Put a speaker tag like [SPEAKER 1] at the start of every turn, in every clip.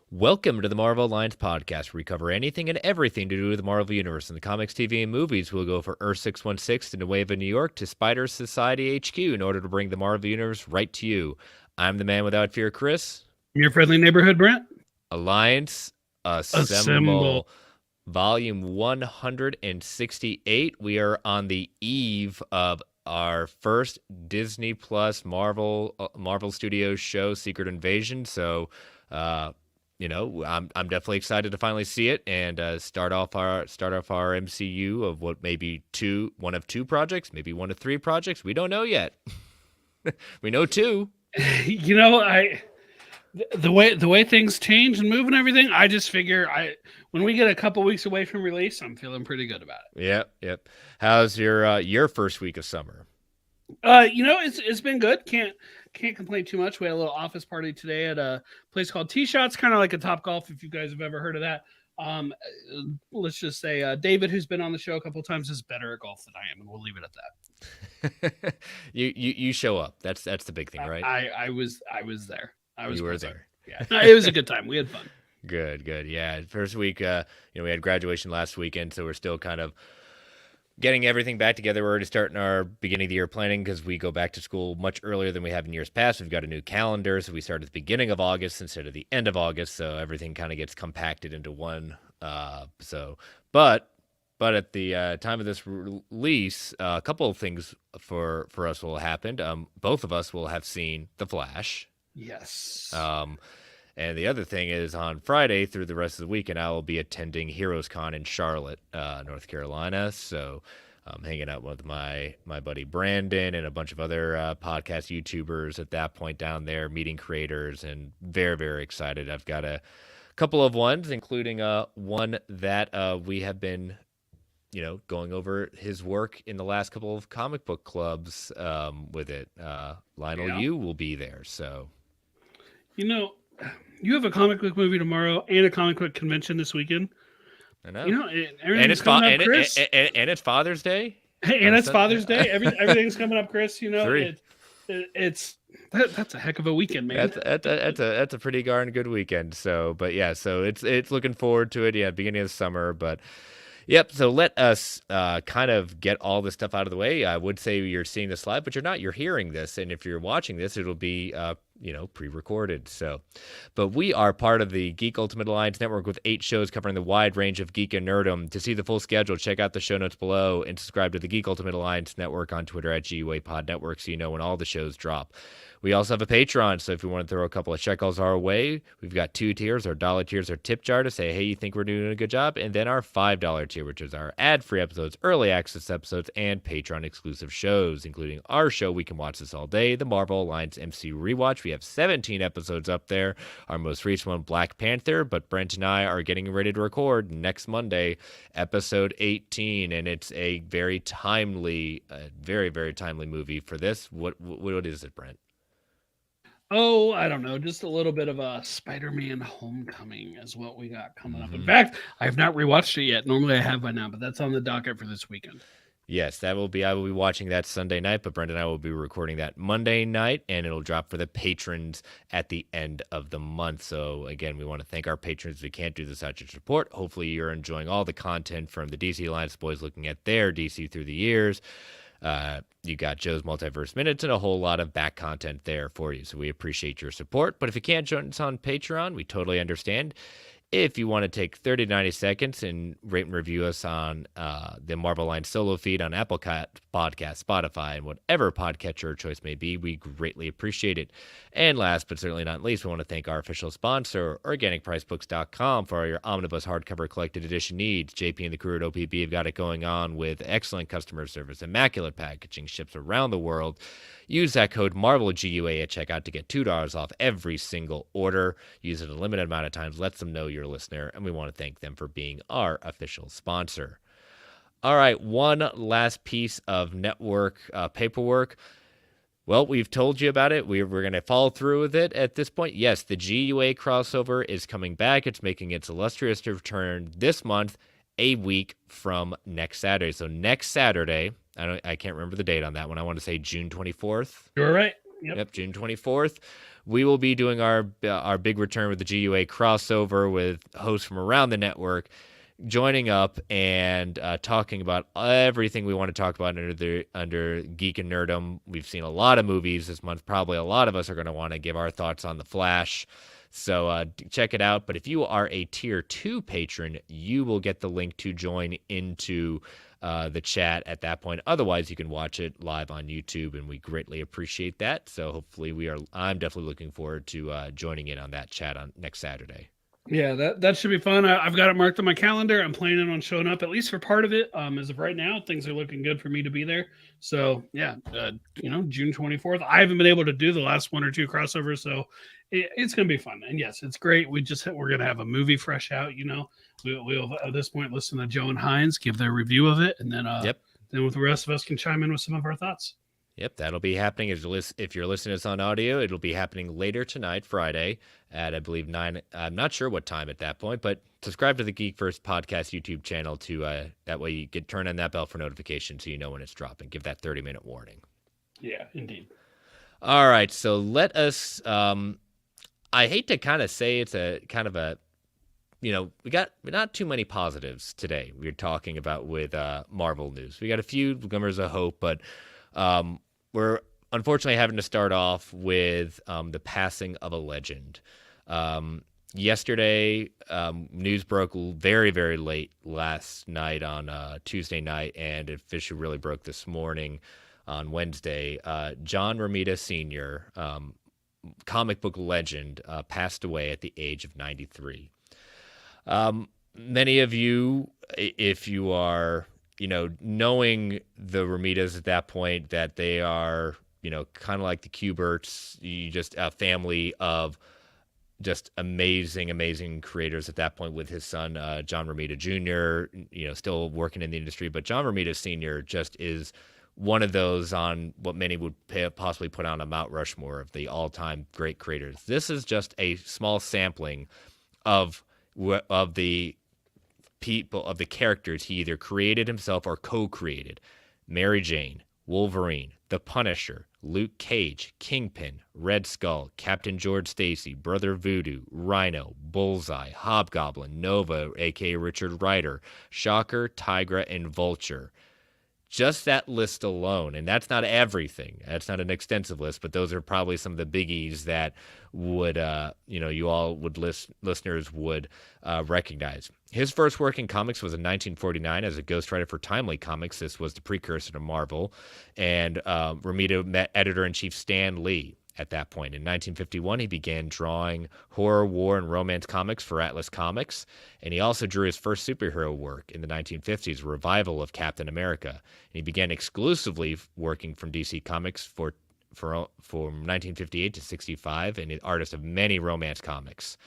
[SPEAKER 1] Welcome to the Marvel Alliance podcast, where we cover anything and everything to do with the Marvel Universe. In the comics, TV, and movies, we'll go for Earth 616 to Nueva, New York to Spider Society HQ in order to bring the Marvel Universe right to you. I'm the man without fear, Chris.
[SPEAKER 2] Your friendly neighborhood, Brent.
[SPEAKER 1] Alliance
[SPEAKER 2] Assemble.
[SPEAKER 1] Assemble. Volume 168. We are on the eve of our first Disney Plus Marvel Studios show, Secret Invasion. So, I'm definitely excited to finally see it and start off our MCU of what may be one of two projects, maybe one of three projects. We don't know yet. We know two.
[SPEAKER 2] The way things change and move and everything, I just figure when we get a couple weeks away from release, I'm feeling pretty good about
[SPEAKER 1] it. Yep. How's your first week of summer?
[SPEAKER 2] It's been good. Can't complain too much. We had a little office party today at a place called T-Shots, kind of like a Top Golf, if you guys have ever heard of that. Let's just say David, who's been on the show a couple of times, is better at golf than I am, and we'll leave it at
[SPEAKER 1] that. you show up. That's the big thing, right?
[SPEAKER 2] I was there.
[SPEAKER 1] You were there.
[SPEAKER 2] Yeah, it was a good time. We had fun.
[SPEAKER 1] Good. Yeah, first week, we had graduation last weekend, so we're still kind of getting everything back together. We're already starting our beginning of the year planning because we go back to school much earlier than we have in years past. We've got a new calendar, so we start at the beginning of August instead of the end of August, so everything kind of gets compacted into one. But at the time of this release, a couple of things for us will have happened. Both of us will have seen The Flash.
[SPEAKER 2] Yes.
[SPEAKER 1] And the other thing is on Friday through the rest of the weekend, I will be attending Heroes Con in Charlotte, North Carolina. So I'm hanging out with my buddy Brandon and a bunch of other podcast YouTubers at that point down there, meeting creators, and very, very excited. I've got a couple of ones, including one that we have been going over his work in the last couple of comic book clubs with it. Lionel Yu will be there. So,
[SPEAKER 2] you have a comic book movie tomorrow and a comic book convention this weekend.
[SPEAKER 1] I know.
[SPEAKER 2] And it's
[SPEAKER 1] Father's Day.
[SPEAKER 2] And it's Father's Day. Everything's coming up, Chris. That's a heck of a weekend, man.
[SPEAKER 1] That's a pretty darn good weekend. So it's looking forward to it. Yeah, beginning of the summer, but. Yep. So let us kind of get all this stuff out of the way. I would say you're seeing this live, but you're not. You're hearing this, and if you're watching this, it'll be pre-recorded. So, but we are part of the Geek Ultimate Alliance network with 8 shows covering the wide range of geek and nerdom. To see the full schedule, check out the show notes below and subscribe to the Geek Ultimate Alliance network on Twitter at GUAPod Network so you know when all the shows drop. We also have a Patreon, so if you want to throw a couple of shekels our way, we've got 2 tiers, our $1 tiers, our tip jar to say, hey, you think we're doing a good job, and then our $5 tier, which is our ad-free episodes, early access episodes, and Patreon-exclusive shows, including our show, We Can Watch This All Day, the Marvel Alliance MCU Rewatch. We have 17 episodes up there. Our most recent one, Black Panther, but Brent and I are getting ready to record next Monday, episode 18, and it's a very timely, very, very timely movie for this. What is it, Brent?
[SPEAKER 2] Oh, I don't know. Just a little bit of a Spider-Man Homecoming is what we got coming up. In fact, I have not rewatched it yet. Normally I have by now, but that's on the docket for this weekend.
[SPEAKER 1] Yes, I will be watching that Sunday night, but Brent and I will be recording that Monday night, and it'll drop for the patrons at the end of the month. So, again, we want to thank our patrons. We can't do this without your support. Hopefully you're enjoying all the content from the DC Alliance boys looking at their DC through the years. You got Joe's Multiverse Minutes and a whole lot of back content there for you. So we appreciate your support. But if you can't join us on Patreon, we totally understand. If you want to take 30 to 90 seconds and rate and review us on the Marvel Alliance solo feed on Apple Podcast, Spotify, and whatever podcatcher your choice may be, we greatly appreciate it. And last but certainly not least, we want to thank our official sponsor, OrganicPriceBooks.com, for all your omnibus hardcover collected edition needs. JP and the crew at OPB have got it going on with excellent customer service, immaculate packaging, ships around the world. Use that code MARVELGUA at checkout to get $2 off every single order. Use it a limited amount of times. Let them know you're a listener, and we want to thank them for being our official sponsor. All right, one last piece of network paperwork. Well, we've told you about it. We're going to follow through with it at this point. Yes, the GUA crossover is coming back. It's making its illustrious return this month, a week from next Saturday. So next Saturday, I can't remember the date on that one. I want to say June 24th.
[SPEAKER 2] You're right.
[SPEAKER 1] Yep, June 24th. we will be doing our big return with the GUA crossover with hosts from around the network joining up and talking about everything we want to talk about under Geek and Nerdum. We've seen a lot of movies this month. Probably a lot of us are going to want to give our thoughts on The Flash. So check it out. But if you are a Tier 2 patron, you will get the link to join into the chat at that point. Otherwise, you can watch it live on YouTube, and we greatly appreciate that. So hopefully I'm definitely looking forward to joining in on that chat on next Saturday.
[SPEAKER 2] Yeah, that should be fun. I've got it marked on my calendar. I'm planning on showing up at least for part of it. As of right now, things are looking good for me to be there. So yeah, June 24th. I haven't been able to do the last one or two crossovers, so it's going to be fun. And yes, it's great. We're going to have a movie fresh out. We'll at this point listen to Joe and Hines give their review of it, and then then with the rest of us can chime in with some of our thoughts.
[SPEAKER 1] Yep, that'll be happening. If you're listening to us on audio, it'll be happening later tonight, Friday, at, I believe, 9. I'm not sure what time at that point, but subscribe to the Geek First Podcast YouTube channel that way you get turn on that bell for notifications so you know when it's dropping. Give that 30-minute warning.
[SPEAKER 2] Yeah, indeed.
[SPEAKER 1] All right, so let us I hate to kind of say it's a kind of a we got not too many positives today we're talking about with Marvel news. We got a few glimmers of hope, but we're unfortunately having to start off with the passing of a legend. Yesterday, news broke very, very late last night on Tuesday night, and it officially really broke this morning on Wednesday. John Romita Sr., comic book legend, passed away at the age of 93. Many of you, if you are knowing the Romitas at that point, that they are, kind of like the Kuberts, just a family of just amazing creators at that point with his son, John Romita Jr., still working in the industry. But John Romita Sr. just is one of those on what many would possibly put on a Mount Rushmore of the all-time great creators. This is just a small sampling of the people, of the characters he either created himself or co-created. Mary Jane, Wolverine, The Punisher, Luke Cage, Kingpin, Red Skull, Captain George Stacy, Brother Voodoo, Rhino, Bullseye, Hobgoblin, Nova, aka Richard Rider, Shocker, Tigra, and Vulture. Just that list alone, and that's not everything. That's not an extensive list, but those are probably some of the biggies that would, you all would listeners would recognize. His first work in comics was in 1949 as a ghostwriter for Timely Comics. This was the precursor to Marvel, and Romita met editor-in-chief Stan Lee. At that point, in 1951, he began drawing horror, war, and romance comics for Atlas Comics, and he also drew his first superhero work in the 1950s, a revival of Captain America. And he began exclusively working from DC Comics from 1958 to 65, and an artist of many romance comics.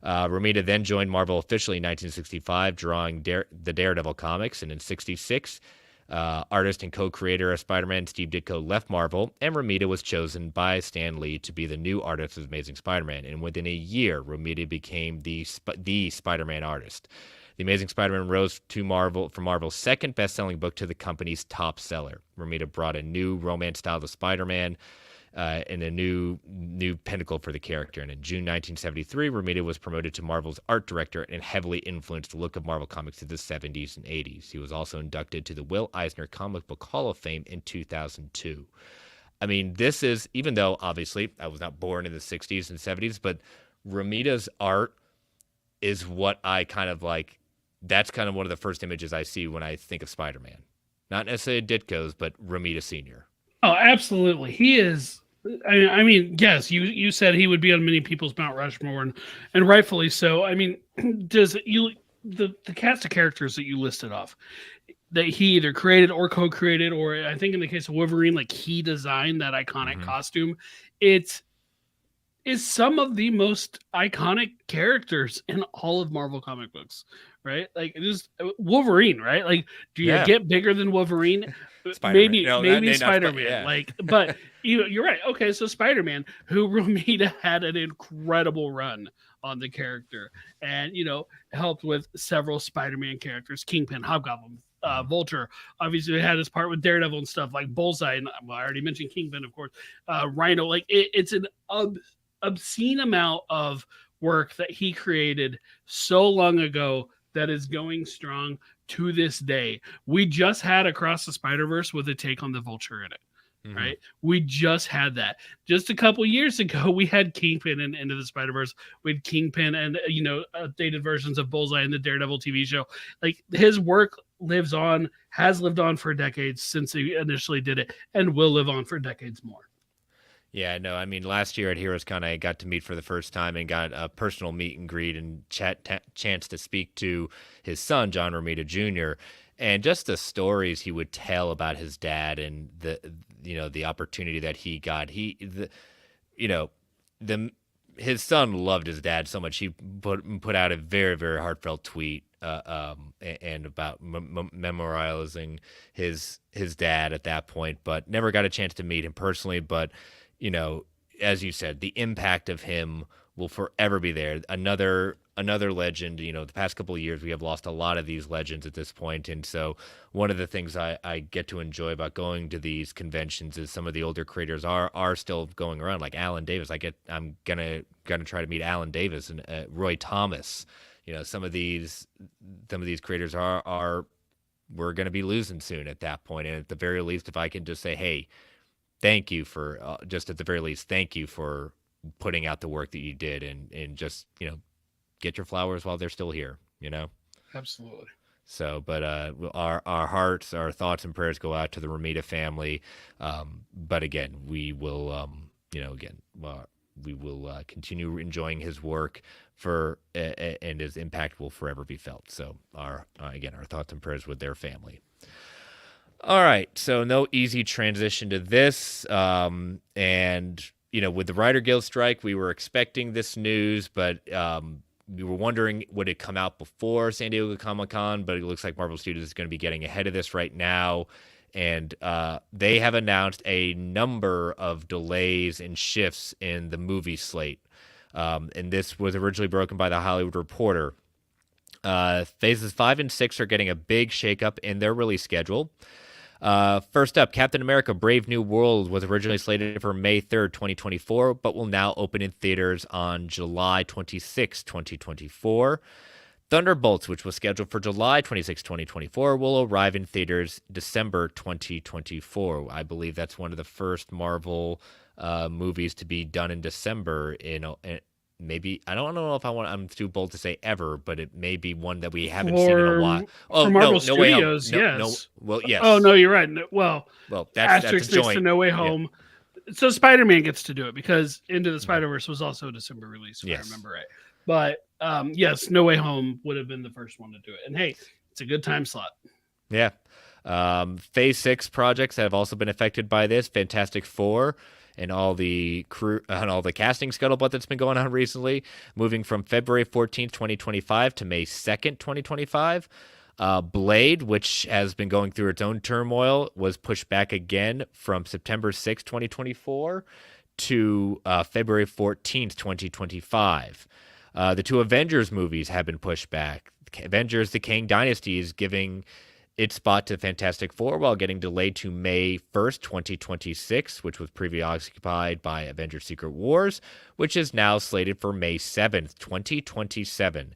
[SPEAKER 1] Romita then joined Marvel officially in 1965, drawing the Daredevil comics, and in 66, artist and co-creator of Spider-Man Steve Ditko left Marvel, and Romita was chosen by Stan Lee to be the new artist of Amazing Spider-Man. And within a year, Romita became the Spider-Man artist. The Amazing Spider-Man rose from Marvel's second best-selling book to the company's top seller. Romita brought a new romance style to Spider-Man and a new pinnacle for the character. And in June 1973, Romita was promoted to Marvel's art director and heavily influenced the look of Marvel Comics in the 70s and 80s. He was also inducted to the Will Eisner Comic Book Hall of Fame in 2002. I mean, this is, even though obviously I was not born in the 60s and 70s, but Romita's art is what I kind of like. That's kind of one of the first images I see when I think of Spider-Man. Not necessarily Ditko's, but Romita Sr.
[SPEAKER 2] Oh, absolutely. He is. I mean, yes, you said he would be on many people's Mount Rushmore, and rightfully so. I mean, the cast of characters that you listed off that he either created or co-created, or I think in the case of Wolverine, like he designed that iconic costume. It is some of the most iconic characters in all of Marvel comic books, right? Like just Wolverine, right? Like, do you get bigger than Wolverine?
[SPEAKER 1] Spider-Man.
[SPEAKER 2] Maybe Spider-Man. But you're right. Okay, so Spider-Man, who Romita had an incredible run on the character, and helped with several Spider-Man characters, Kingpin, Hobgoblin, Vulture. Obviously, had his part with Daredevil and stuff like Bullseye. And I already mentioned Kingpin, of course. Rhino. Like it's an obscene amount of work that he created so long ago that is going strong to this day. We just had Across the Spider-Verse with a take on the Vulture in it.
[SPEAKER 1] Mm-hmm.
[SPEAKER 2] Right, we just had that. Just a couple years ago, we had Kingpin in Into the Spider-Verse. We had Kingpin and updated versions of Bullseye in the Daredevil TV show. Like, his work lives on, has lived on for decades since he initially did it, and will live on for decades more.
[SPEAKER 1] Yeah, no, I mean, last year at HeroesCon, I got to meet for the first time and got a personal meet and greet and chance to speak to his son, John Romita Jr., and just the stories he would tell about his dad and the opportunity that he got. His son loved his dad so much. He put out a very, very heartfelt tweet and about memorializing his dad at that point, but never got a chance to meet him personally. But as you said, the impact of him will forever be there. Another legend. The past couple of years we have lost a lot of these legends at this point, and so one of the things I get to enjoy about going to these conventions is some of the older creators are still going around, like Alan Davis. I'm gonna try to meet Alan Davis and Roy Thomas. Some of these creators are we're gonna be losing soon at that point, and at the very least, if I can just say, hey, thank you for just at the very least, thank you for putting out the work that you did, and just get your flowers while they're still here.
[SPEAKER 2] Absolutely.
[SPEAKER 1] So, but our hearts, our thoughts, and prayers go out to the Romita family. But again, we will we will continue enjoying his work and his impact will forever be felt. So, our thoughts and prayers with their family. All right, so no easy transition to this, and with the Writer Guild strike, we were expecting this news, but we were wondering would it come out before San Diego Comic-Con, but it looks like Marvel Studios is going to be getting ahead of this right now, and they have announced a number of delays and shifts in the movie slate, and this was originally broken by The Hollywood Reporter. Phases 5 and 6 are getting a big shakeup in their release schedule. First up, Captain America Brave New World was originally slated for May 3rd, 2024, but will now open in theaters on July 26, 2024. Thunderbolts, which was scheduled for July 26, 2024, will arrive in theaters December 2024. I believe that's one of the first Marvel movies to be done in December maybe I don't know if I'm too bold to say ever, but it may be one that we haven't seen in a while.
[SPEAKER 2] Oh, for Marvel Studios, yes.
[SPEAKER 1] Well, yes.
[SPEAKER 2] Oh no, you're right. Well,
[SPEAKER 1] that's
[SPEAKER 2] asterisk
[SPEAKER 1] a joint.
[SPEAKER 2] Next to No Way Home. Yeah. So Spider-Man gets to do it because Into the Spider-Verse was also a December release, if I remember right. But yes, No Way Home would have been the first one to do it. And hey, it's a good time slot.
[SPEAKER 1] Yeah. Phase 6 projects have also been affected by this. Fantastic Four and all the crew and all the casting scuttlebutt that's been going on recently, moving from February 14th, 2025 to May 2nd, 2025. Blade, which has been going through its own turmoil, was pushed back again from September 6th, 2024 to February 14th, 2025. The two Avengers movies have been pushed back. Avengers: The Kang Dynasty is giving its spot to Fantastic Four while getting delayed to May 1st, 2026, which was previously occupied by Avengers Secret Wars, which is now slated for May 7th, 2027.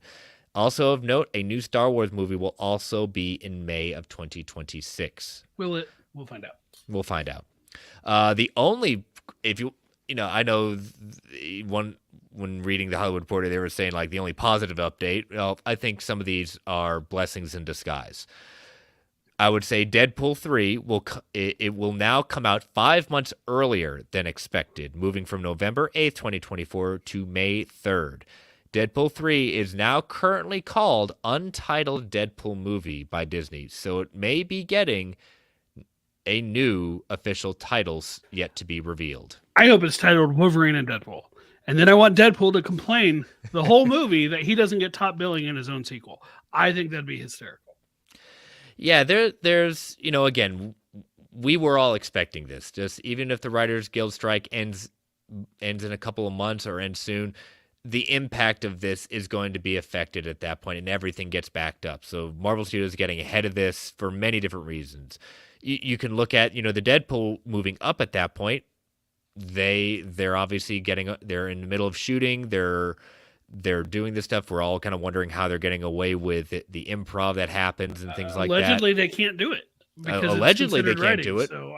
[SPEAKER 1] Also of note, a new Star Wars movie will also be in May of 2026.
[SPEAKER 2] Will it? We'll find out.
[SPEAKER 1] We'll find out. I know when reading the Hollywood Reporter, they were saying like the only positive update. Well, I think some of these are blessings in disguise. I would say Deadpool 3 will now come out 5 months earlier than expected, moving from November 8th, 2024 to May 3rd. Deadpool 3 is now currently called Untitled Deadpool Movie by Disney, so it may be getting a new official title yet to be revealed.
[SPEAKER 2] I hope it's titled Wolverine and Deadpool. And then I want Deadpool to complain the whole movie that he doesn't get top billing in his own sequel. I think that'd be hysterical.
[SPEAKER 1] Yeah, there's, again, we were all expecting this. Just even if the Writers Guild strike ends in a couple of months or ends soon, the impact of this is going to be affected at that point, and everything gets backed up. So Marvel Studios is getting ahead of this for many different reasons. You can look at, the Deadpool moving up at that point. they're obviously they're in the middle of shooting. They're doing this stuff. We're all kind of wondering how they're getting away with the improv that happens and things like that.
[SPEAKER 2] Allegedly, they can't do it because
[SPEAKER 1] allegedly
[SPEAKER 2] it's
[SPEAKER 1] they can't
[SPEAKER 2] writing,
[SPEAKER 1] do it.
[SPEAKER 2] So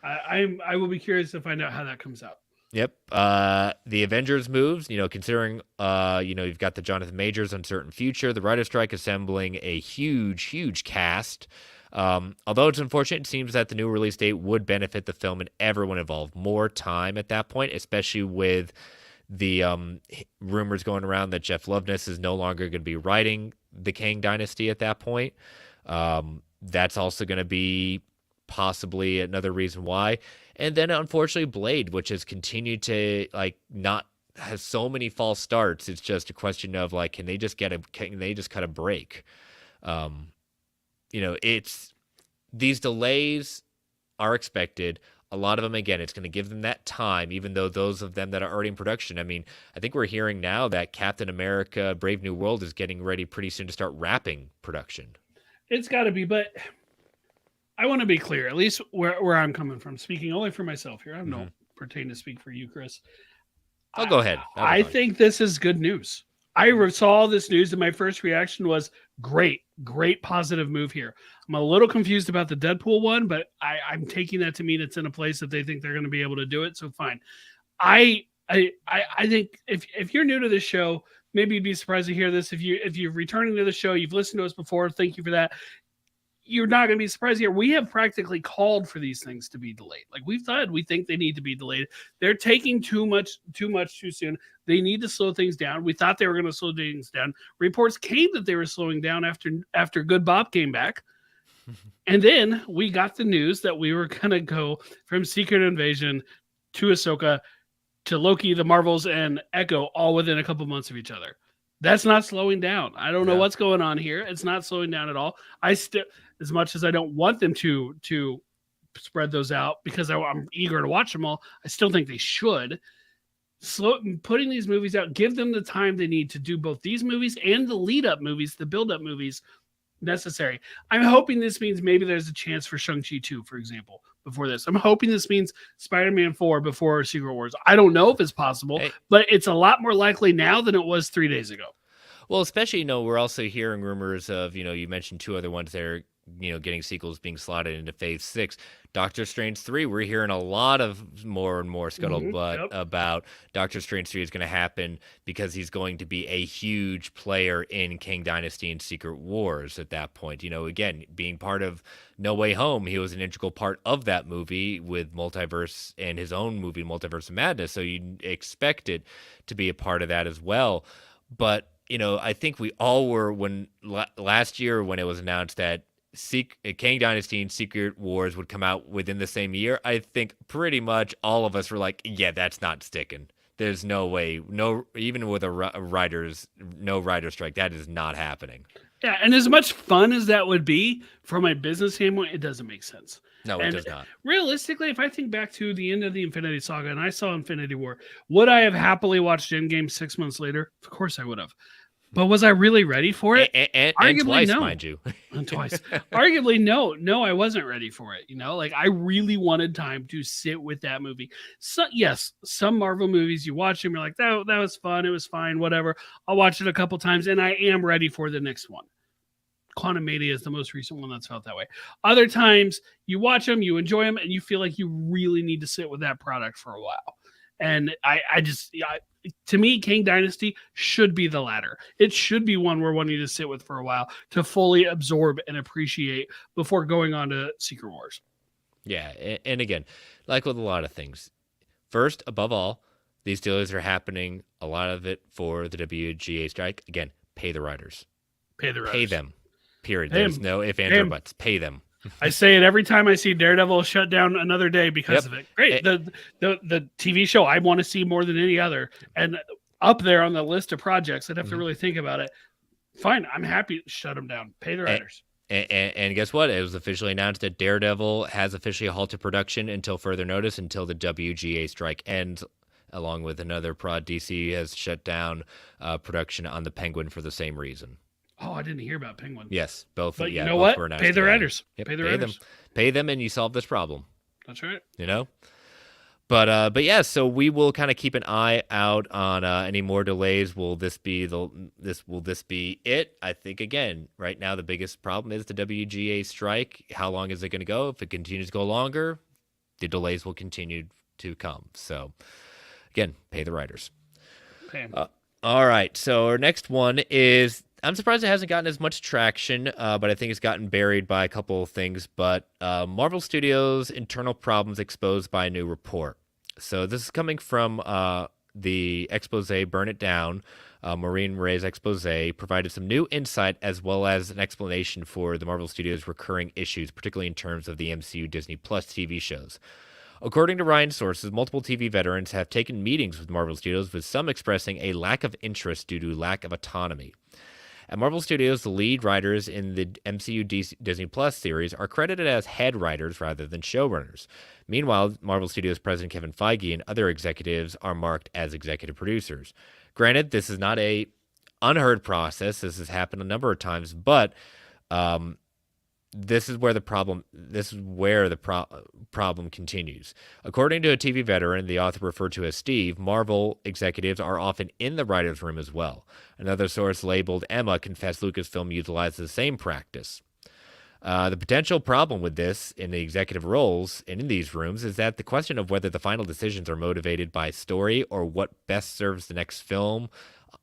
[SPEAKER 2] I will be curious to find out how that comes out.
[SPEAKER 1] Yep. The Avengers moves, considering, you've got the Jonathan Majors uncertain future, the writer's strike assembling a huge cast. Although it's unfortunate, it seems that the new release date would benefit the film and everyone involved. More time at that point, especially with the rumors going around that Jeff Loveness is no longer going to be writing the Kang Dynasty at that point. That's also going to be possibly another reason why. And then unfortunately Blade, which has continued to has so many false starts. It's just a question of can they just cut a break? It's these delays are expected. A lot of them, again, it's going to give them that time, even though those of them that are already in production. I mean, I think we're hearing now that Captain America Brave New World is getting ready pretty soon to start wrapping production.
[SPEAKER 2] It's got to be, but I want to be clear, at least where I'm coming from, speaking only for myself here. I don't pertain to speak for you, Chris.
[SPEAKER 1] I'll go ahead.
[SPEAKER 2] I think this is good news. I saw this news and my first reaction was great positive move here. I'm a little confused about the Deadpool one, but I'm taking that to mean it's in a place that they think they're going to be able to do it. So fine. I think if you're new to this show, maybe you'd be surprised to hear this. If you're returning to the show, you've listened to us before. Thank you for that. You're not going to be surprised here. We have practically called for these things to be delayed. Like we think they need to be delayed. They're taking too much too soon. They need to slow things down. We thought they were going to slow things down. Reports came that they were slowing down after Good Bob came back. And then we got the news that we were going to go from Secret Invasion to Ahsoka to Loki, the Marvels, and Echo all within a couple months of each other. That's not slowing down. I don't know what's going on here. It's not slowing down at all. As much as I don't want them to spread those out because I'm eager to watch them all, I still think they should. Putting these movies out, give them the time they need to do both these movies and the lead-up movies, the build-up movies necessary. I'm hoping this means maybe there's a chance for Shang-Chi 2, for example, before this. I'm hoping this means Spider-Man 4 before Secret Wars. I don't know if it's possible, but it's a lot more likely now than it was 3 days ago.
[SPEAKER 1] Well, especially, we're also hearing rumors of, you mentioned two other ones that are, getting sequels being slotted into Phase 6. Doctor Strange 3, we're hearing a lot of more and more scuttlebutt about Doctor Strange 3 is going to happen because he's going to be a huge player in Kang Dynasty and Secret Wars at that point. Again, being part of No Way Home, he was an integral part of that movie with Multiverse and his own movie, Multiverse of Madness, so you expect it to be a part of that as well. But, I think we all were last year when it was announced that Kang Dynasty and Secret Wars would come out within the same year, I think pretty much all of us were like, yeah, that's not sticking. There's no way. No, even with no writer's strike, that is not happening.
[SPEAKER 2] Yeah, and as much fun as that would be from a business standpoint, it doesn't make sense.
[SPEAKER 1] No, it does not.
[SPEAKER 2] Realistically, if I think back to the end of the Infinity Saga and I saw Infinity War, would I have happily watched Endgame 6 months later? Of course I would have. But was I really ready for it?
[SPEAKER 1] And twice, no. Mind you.
[SPEAKER 2] And twice. Arguably, no. No, I wasn't ready for it. I really wanted time to sit with that movie. So, yes, some Marvel movies, you watch them, you're like, that was fun. It was fine, whatever. I'll watch it a couple times, and I am ready for the next one. Quantumania is the most recent one that's felt that way. Other times, you watch them, you enjoy them, and you feel like you really need to sit with that product for a while. And to me, Kang Dynasty should be the latter. It should be one we're wanting to sit with for a while to fully absorb and appreciate before going on to Secret Wars.
[SPEAKER 1] Yeah, and again, like with a lot of things, first, above all, these deals are happening, a lot of it for the WGA strike. Again, pay the writers. Pay them, period. There's no if, ands, or buts. Pay them.
[SPEAKER 2] I say it every time I see Daredevil shut down another day because of it. Great. The TV show I want to see more than any other. And up there on the list of projects, I'd have to really think about it. Fine. I'm happy to shut them down. Pay the writers.
[SPEAKER 1] And guess what? It was officially announced that Daredevil has officially halted production until further notice, until the WGA strike ends, along with another prod. DC has shut down production on the Penguin for the same reason.
[SPEAKER 2] Oh, I didn't hear about Penguin.
[SPEAKER 1] Yes, both.
[SPEAKER 2] But you know what? Pay the writers.
[SPEAKER 1] Yep, pay the writers. Pay them, and you solve this problem.
[SPEAKER 2] That's right.
[SPEAKER 1] But yeah, so we will kind of keep an eye out on any more delays. Will this be it? I think again, right now the biggest problem is the WGA strike. How long is it going to go? If it continues to go longer, the delays will continue to come. So again, pay the writers.
[SPEAKER 2] Okay.
[SPEAKER 1] All right, so our next one is, I'm surprised it hasn't gotten as much traction, but I think it's gotten buried by a couple of things. But Marvel Studios' internal problems exposed by a new report. So this is coming from the expose, Burn It Down. Maureen Ray's expose provided some new insight as well as an explanation for the Marvel Studios' recurring issues, particularly in terms of the MCU Disney Plus TV shows. According to Ryan sources, multiple TV veterans have taken meetings with Marvel Studios, with some expressing a lack of interest due to lack of autonomy. At Marvel Studios, the lead writers in the MCU Disney Plus series are credited as head writers rather than showrunners. Meanwhile, Marvel Studios president Kevin Feige and other executives are marked as executive producers. Granted, this is not a unheard process. This has happened a number of times, but this is where the problem continues. According to a TV veteran, the author referred to as Steve, Marvel executives are often in the writer's room as well. Another source labeled Emma confessed Lucasfilm utilizes the same practice. The potential problem with this in the executive roles and in these rooms is that the question of whether the final decisions are motivated by story or what best serves the next film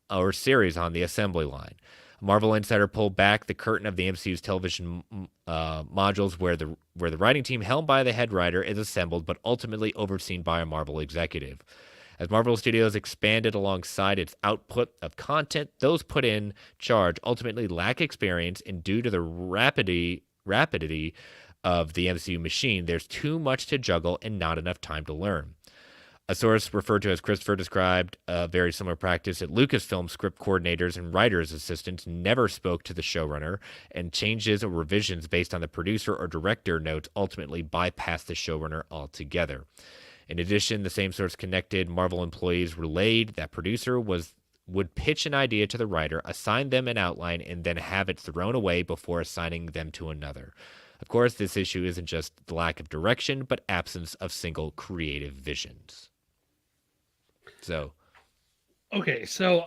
[SPEAKER 1] or series on the assembly line. Marvel Insider pulled back the curtain of the MCU's television modules where the writing team held by the head writer is assembled but ultimately overseen by a Marvel executive. As Marvel Studios expanded alongside its output of content, those put in charge ultimately lack experience, and due to the rapidity of the MCU machine, there's too much to juggle and not enough time to learn. A source referred to as Christopher described a very similar practice at Lucasfilm. Script coordinators and writers' assistants never spoke to the showrunner, and changes or revisions based on the producer or director notes ultimately bypassed the showrunner altogether. In addition, the same source connected Marvel employees relayed that producer would pitch an idea to the writer, assign them an outline, and then have it thrown away before assigning them to another. Of course, this issue isn't just the lack of direction, but absence of single creative visions. So,
[SPEAKER 2] okay, so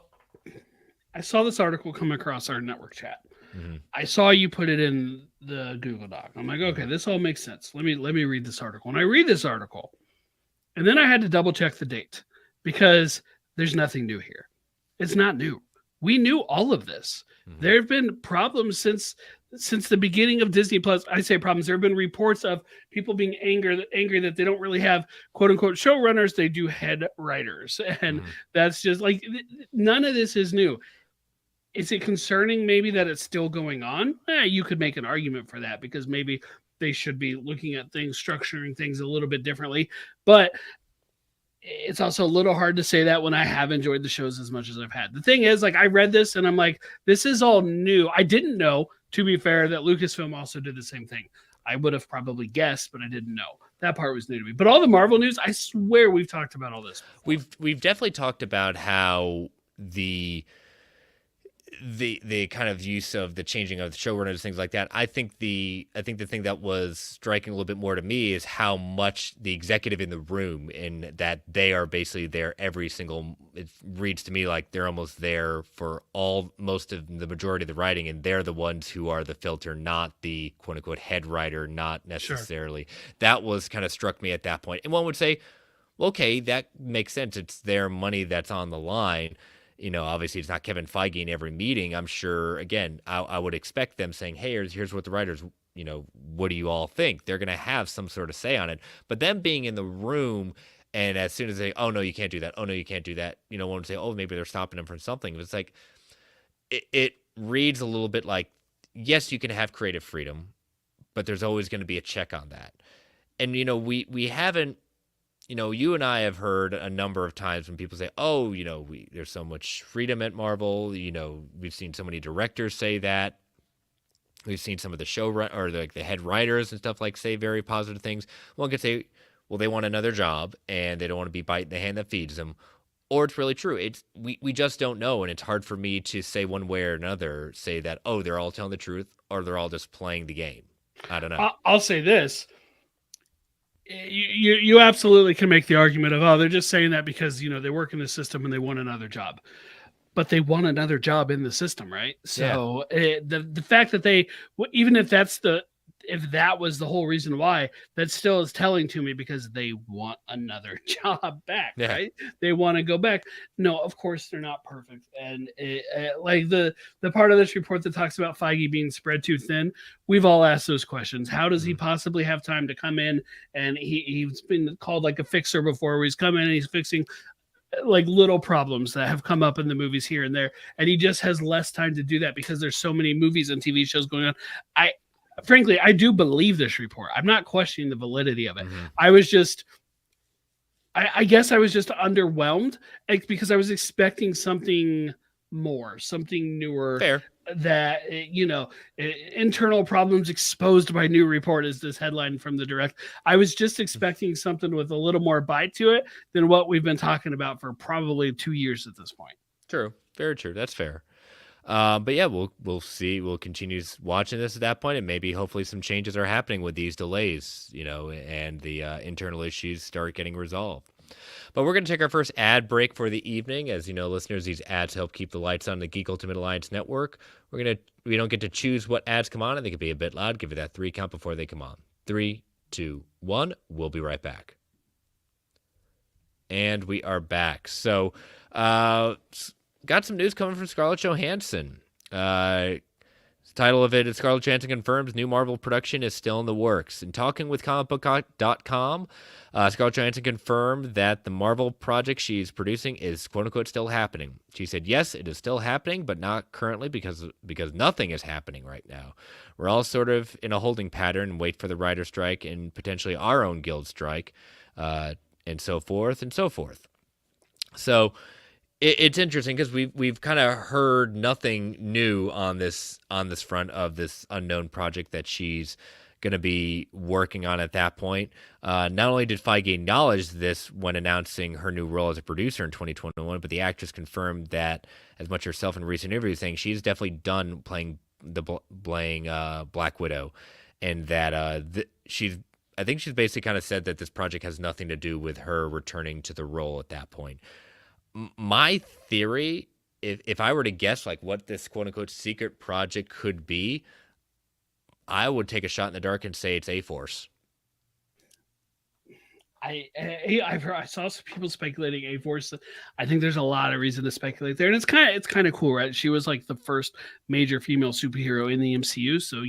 [SPEAKER 2] I saw this article come across our network chat.
[SPEAKER 1] mm-hmm.
[SPEAKER 2] I saw you put it in the Google Doc. I'm like, okay, this all makes sense. Let me read this article. And I read this article, and then I had to double check the date because there's nothing new here. It's not new. We knew all of this. Mm-hmm. There have been problems since the beginning of Disney Plus. I say problems. There have been reports of people being angry that they don't really have quote unquote showrunners. They do head writers. And that's just like, none of this is new. Is it concerning maybe that it's still going on? You could make an argument for that because maybe they should be looking at things, structuring things a little bit differently. But it's also a little hard to say that when I have enjoyed the shows as much as I've had. The thing is, like, I read this and I'm like, this is all new. I didn't know, to be fair, that Lucasfilm also did the same thing. I would have probably guessed, but I didn't know. That part was new to me. But all the Marvel news, I swear we've talked about all this before.
[SPEAKER 1] We've definitely talked about how the kind of use of the changing of the showrunners, things like that. I think the thing that was striking a little bit more to me is how much the executive in the room, and that they are basically there every single. It reads to me like they're almost there for most of the majority of the writing, and they're the ones who are the filter, not the quote unquote head writer, not necessarily. Sure. That was kind of struck me at that point. And one would say, well, okay, that makes sense. It's their money that's on the line. You know, obviously it's not Kevin Feige in every meeting. I'm sure, again, I would expect them saying, hey, here's what the writers, you know, what do you all think? They're going to have some sort of say on it. But them being in the room, and as soon as they, oh, no, you can't do that. Oh, no, you can't do that. You know, one would say, oh, maybe they're stopping them from something. It's like, it reads a little bit like, yes, you can have creative freedom, but there's always going to be a check on that. And, you know, we haven't, you know, you and I have heard a number of times when people say, oh, you know, there's so much freedom at Marvel. You know, we've seen so many directors say that. We've seen some of the showrun or the head writers and stuff like say very positive things. One could say, well, they want another job and they don't want to be biting the hand that feeds them. Or it's really true. We just don't know. And it's hard for me to say one way or another, say that, oh, they're all telling the truth or they're all just playing the game. I don't know.
[SPEAKER 2] I'll say this. You absolutely can make the argument of, oh, they're just saying that because they work in the system and they want another job, but they want another job in the system, right?
[SPEAKER 1] Yeah.
[SPEAKER 2] So the fact that even if that was the whole reason why, that still is telling to me because they want another job back,
[SPEAKER 1] Yeah.
[SPEAKER 2] right? They want to go back. No, of course they're not perfect, and like the part of this report that talks about Feige being spread too thin, we've all asked those questions. How does he possibly have time to come in? And he's been called like a fixer before, where he's come in and he's fixing like little problems that have come up in the movies here and there, and he just has less time to do that because there's so many movies and TV shows going on. Frankly, I do believe this report. I'm not questioning the validity of it. I was just, I guess I was just underwhelmed because I was expecting something more, something newer.
[SPEAKER 1] Fair.
[SPEAKER 2] That internal problems exposed by new report is this headline from the Direct. I was just expecting something with a little more bite to it than what we've been talking about for probably 2 years at this point.
[SPEAKER 1] True. Very true. That's fair. But yeah, we'll see. We'll continue watching this at that point, and maybe hopefully some changes are happening with these delays, and the internal issues start getting resolved. But we're going to take our first ad break for the evening. As you know, listeners, these ads help keep the lights on the Geek Ultimate Alliance Network. We don't get to choose what ads come on, and they can be a bit loud. Give it that 3 count before they come on. 3, 2, 1. We'll be right back. And we are back. So, got some news coming from Scarlett Johansson. The title of it is Scarlett Johansson confirms new Marvel production is still in the works. And talking with comicbook.com, Scarlett Johansson confirmed that the Marvel project she's producing is quote-unquote still happening. She said, yes, it is still happening, but not currently because nothing is happening right now. We're all sort of in a holding pattern and wait for the writer strike and potentially our own guild strike, and so forth and so forth. So it's interesting because we've kind of heard nothing new on this front of this unknown project that she's going to be working on at that point. Not only did Feige acknowledge this when announcing her new role as a producer in 2021, but the actress confirmed that as much herself in recent interviews, saying she's definitely done playing Black Widow, and that I think she's basically kind of said that this project has nothing to do with her returning to the role at that point. My theory, if I were to guess like what this quote unquote secret project could be, I would take a shot in the dark and say it's A-Force.
[SPEAKER 2] I saw some people speculating A-Force. I think there's a lot of reason to speculate there, and it's kind of cool, right? She was like the first major female superhero in the MCU, so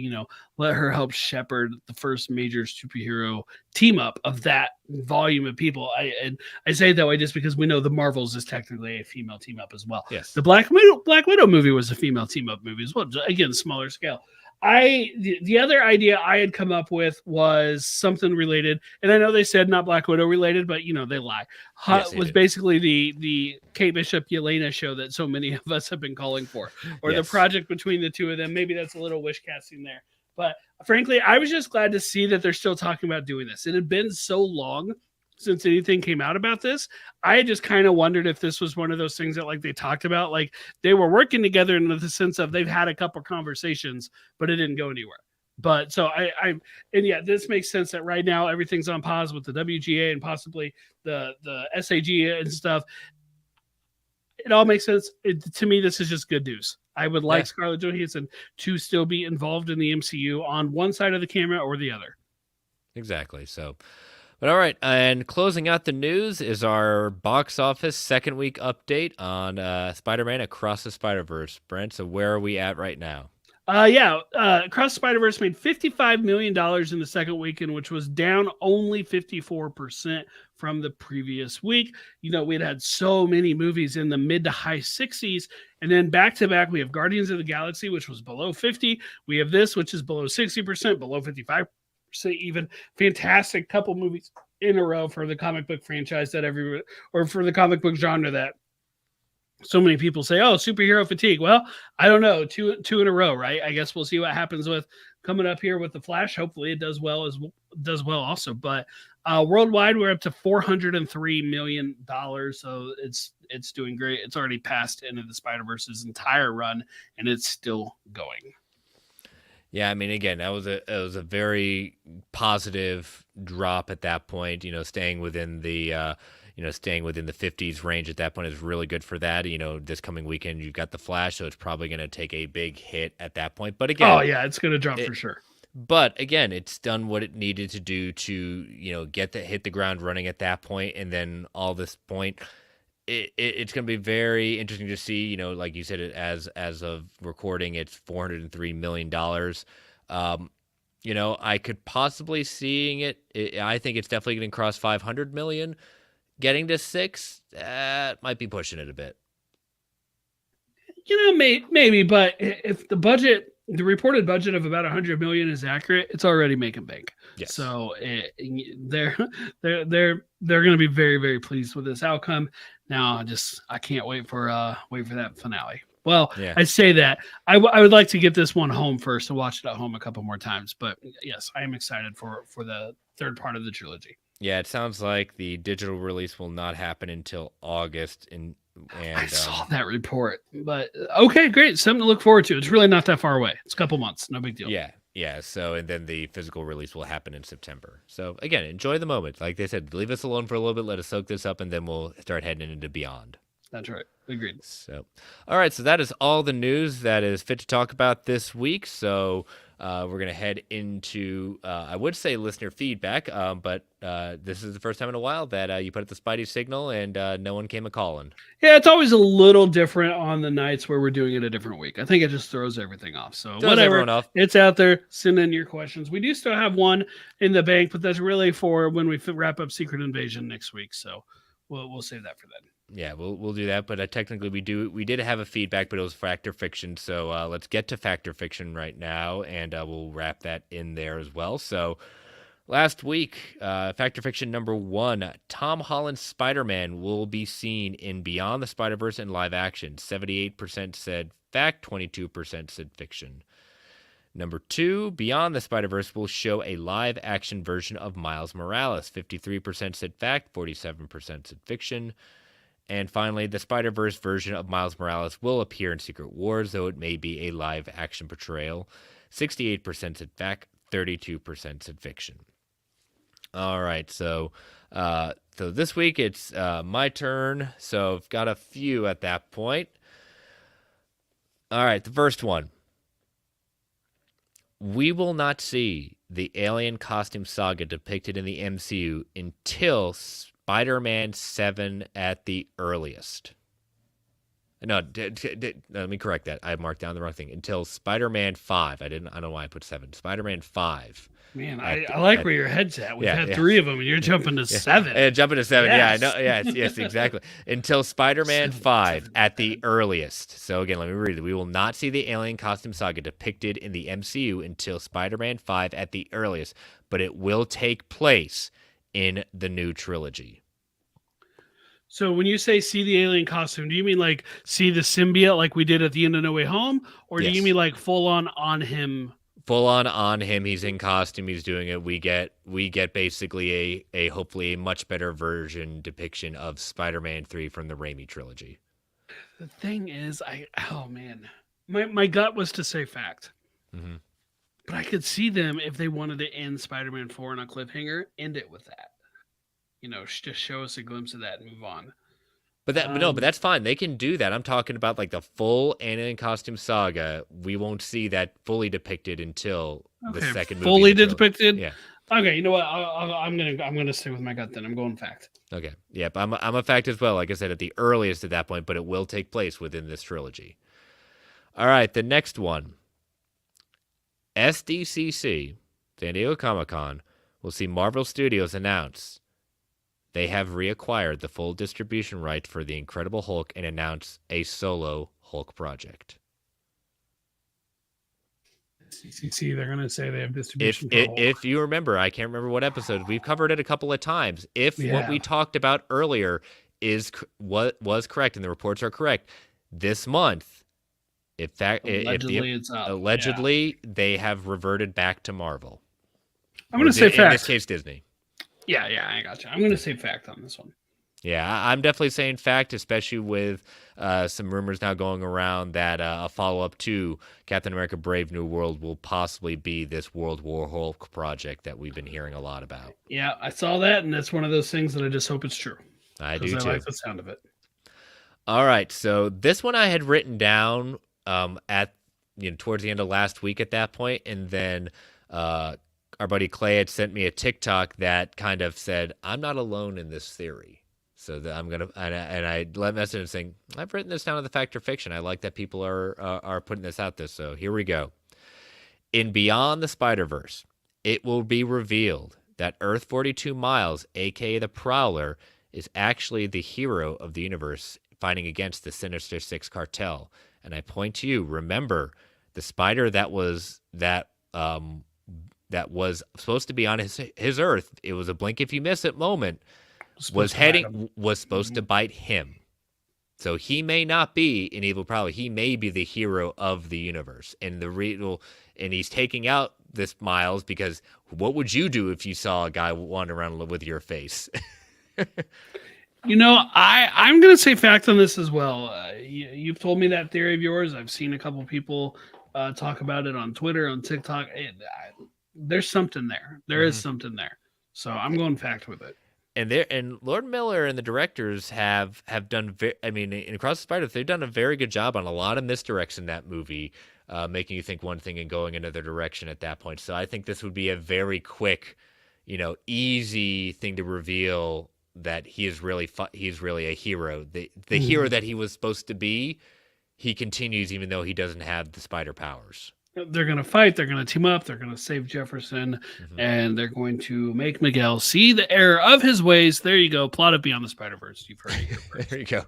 [SPEAKER 2] let her help shepherd the first major superhero team up of that volume of people. I say it that way just because we know the Marvels is technically a female team up as well.
[SPEAKER 1] Yes,
[SPEAKER 2] the Black Widow movie was a female team up movie as well. Again, smaller scale. The other idea I had come up with was something related, and I know they said not Black Widow related, but they lie.
[SPEAKER 1] Yes,
[SPEAKER 2] was basically the Kate Bishop Yelena show that so many of us have been calling for, or
[SPEAKER 1] yes.
[SPEAKER 2] The project between the two of them. Maybe that's a little wish casting there, but frankly, I was just glad to see that they're still talking about doing this. It had been so long since anything came out about this. I just kind of wondered if this was one of those things that like they talked about, like they were working together in the sense of they've had a couple conversations, but it didn't go anywhere. But so this makes sense that right now everything's on pause with the WGA and possibly the SAG and stuff. It all makes sense. To me, this is just good news. I would like Scarlett Johansson to still be involved in the MCU on one side of the camera or the other.
[SPEAKER 1] Exactly. So, but all right, and closing out the news is our box office second week update on Spider-Man Across the Spider-Verse. Brent, so where are we at right now?
[SPEAKER 2] Across the Spider-Verse made $55 million in the second weekend, which was down only 54% from the previous week. We'd had so many movies in the mid to high 60s, and then back to back, we have Guardians of the Galaxy, which was below 50. We have this, which is below 60%, below 55%. Even fantastic couple movies in a row for the comic book franchise or for the comic book genre that so many people say, oh, superhero fatigue. Well, I don't know, two in a row, right? I guess we'll see what happens with coming up here with the Flash. Hopefully it does well also. But worldwide, we're up to $403 million. So it's doing great. It's already passed Into the Spider-Verse's entire run, and it's still going.
[SPEAKER 1] Yeah, I mean, again, it was a very positive drop at that point. Staying within the 50s range at that point is really good for that. This coming weekend you've got the Flash, so it's probably going to take a big hit at that point. But
[SPEAKER 2] Oh
[SPEAKER 1] again,
[SPEAKER 2] yeah, it's gonna drop
[SPEAKER 1] it,
[SPEAKER 2] for sure.
[SPEAKER 1] but again, it's done what it needed to do to hit the ground running at that point, and then all this point. It's going to be very interesting to see. Like you said, as of recording, it's $403 million. I could possibly seeing it. I think it's definitely going to cross 500 million. Getting to six, that might be pushing it a bit.
[SPEAKER 2] Maybe, but if the reported budget of about 100 million is accurate, it's already making bank.
[SPEAKER 1] Yes.
[SPEAKER 2] So they're going to be very, very pleased with this outcome. Now, I can't wait for that finale. Well,
[SPEAKER 1] Yeah.
[SPEAKER 2] I say that I would like to get this one home first and watch it at home a couple more times. But yes, I am excited for the third part of the trilogy.
[SPEAKER 1] Yeah, it sounds like the digital release will not happen until August.
[SPEAKER 2] I saw that report, but okay, great. Something to look forward to. It's really not that far away. It's a couple months. No big deal.
[SPEAKER 1] Yeah. So, and then the physical release will happen in September. So, again, enjoy the moment. Like they said, leave us alone for a little bit. Let us soak this up, and then we'll start heading into Beyond.
[SPEAKER 2] That's right. Agreed.
[SPEAKER 1] So, all right. So that is all the news that is fit to talk about this week. So we're going to head into, I would say listener feedback, but this is the first time in a while that you put up the Spidey signal and no one came a-calling.
[SPEAKER 2] Yeah, it's always a little different on the nights where we're doing it a different week. I think it just throws everything off. So whatever, it's out there. Send in your questions. We do still have one in the bank, but that's really for when we wrap up Secret Invasion next week. So we'll save that for then.
[SPEAKER 1] Yeah, we'll do that. But technically, we did have a feedback, but it was Factor Fiction. So let's get to Factor Fiction right now, and we'll wrap that in there as well. So last week, Factor Fiction number 1, Tom Holland's Spider-Man will be seen in Beyond the Spider-Verse in live action. 78% said fact, 22% said fiction. Number 2, Beyond the Spider-Verse will show a live-action version of Miles Morales. 53% said fact, 47% said fiction. And finally, the Spider-Verse version of Miles Morales will appear in Secret Wars, though it may be a live-action portrayal. 68% said fact, 32% said fiction. All right, so this week it's my turn. So I've got a few at that point. All right, the first one. We will not see the alien costume saga depicted in the MCU until Spider-Man 7 at the earliest. No, let me correct that. I marked down the wrong thing. Until Spider-Man 5. I don't know why I put 7. Spider-Man 5.
[SPEAKER 2] Man, I like where your head's at. We've had 3 of them, and you're jumping to 7.
[SPEAKER 1] Yeah, jumping to 7.
[SPEAKER 2] Yes.
[SPEAKER 1] Yeah, I know. Yes, exactly. Until Spider-Man 5 at the earliest. So again, let me read it. We will not see the alien costume saga depicted in the MCU until Spider-Man 5 at the earliest, but it will take place in the new trilogy.
[SPEAKER 2] So when you say see the alien costume, do you mean like see the symbiote like we did at the end of No Way Home? Or do you mean like full on him?
[SPEAKER 1] Full on him. He's in costume. He's doing it. We get basically a hopefully a much better version depiction of Spider-Man 3 from the Raimi trilogy.
[SPEAKER 2] The thing is, my gut was to say fact.
[SPEAKER 1] Mm-hmm.
[SPEAKER 2] But I could see them if they wanted to end Spider-Man 4 on a cliffhanger, end it with that. Just show us a glimpse of that and move on.
[SPEAKER 1] But that's fine. They can do that. I'm talking about like the full alien costume saga. We won't see that fully depicted until the second movie.
[SPEAKER 2] Fully depicted?
[SPEAKER 1] Yeah.
[SPEAKER 2] Okay, you know what? I'm gonna stay with my gut then. I'm going fact.
[SPEAKER 1] Okay. Yep. I'm a fact as well. Like I said, at the earliest at that point, but it will take place within this trilogy. All right, the next one. SDCC, San Diego Comic-Con, will see Marvel Studios announce they have reacquired the full distribution rights for The Incredible Hulk and announce a solo Hulk project.
[SPEAKER 2] CCC, they're going to say they have distribution.
[SPEAKER 1] If you remember, I can't remember what episode, we've covered it a couple of times. What we talked about earlier is what was correct and the reports are correct, this month, allegedly they have reverted back to Marvel.
[SPEAKER 2] I'm going to say fact.
[SPEAKER 1] In this case, Disney.
[SPEAKER 2] Yeah, I got you. I'm going to say fact on this one.
[SPEAKER 1] Yeah, I'm definitely saying fact, especially with some rumors now going around that a follow-up to Captain America: Brave New World will possibly be this World War Hulk project that we've been hearing a lot about.
[SPEAKER 2] Yeah, I saw that, and that's one of those things that I just hope it's true
[SPEAKER 1] I
[SPEAKER 2] because
[SPEAKER 1] do
[SPEAKER 2] I like
[SPEAKER 1] too.
[SPEAKER 2] the sound of it.
[SPEAKER 1] All right, so this one I had written down at towards the end of last week at that point, and then our buddy Clay had sent me a TikTok that kind of said, "I'm not alone in this theory." So that I'm gonna and I let message him saying, "I've written this down in the Fact or Fiction. I like that people are putting this out there." So here we go. In Beyond the Spider-Verse, it will be revealed that Earth 42 Miles, aka the Prowler, is actually the hero of the universe fighting against the Sinister Six cartel. And I point to you, remember the spider that was supposed to be on his Earth. It was a blink if you miss it moment. Was supposed to bite him. So he may not be an evil prowler. He may be the hero of the universe, and and he's taking out this Miles because what would you do if you saw a guy wander around with your face?
[SPEAKER 2] I'm going to say fact on this as well. You've told me that theory of yours. I've seen a couple people talk about it on Twitter, on TikTok. There's something there. There is something there. So I'm going fact with it.
[SPEAKER 1] And Lord Miller and the directors have done. In Across the Spider, they've done a very good job on a lot of misdirects in that movie, making you think one thing and going another direction at that point. So I think this would be a very quick, easy thing to reveal that he's really a hero. The hero that he was supposed to be, he continues even though he doesn't have the spider powers.
[SPEAKER 2] They're going to fight. They're going to team up. They're going to save Jefferson, and they're going to make Miguel see the error of his ways. There you go. Plot of Beyond the Spider-Verse. You've heard it here first.
[SPEAKER 1] There you go.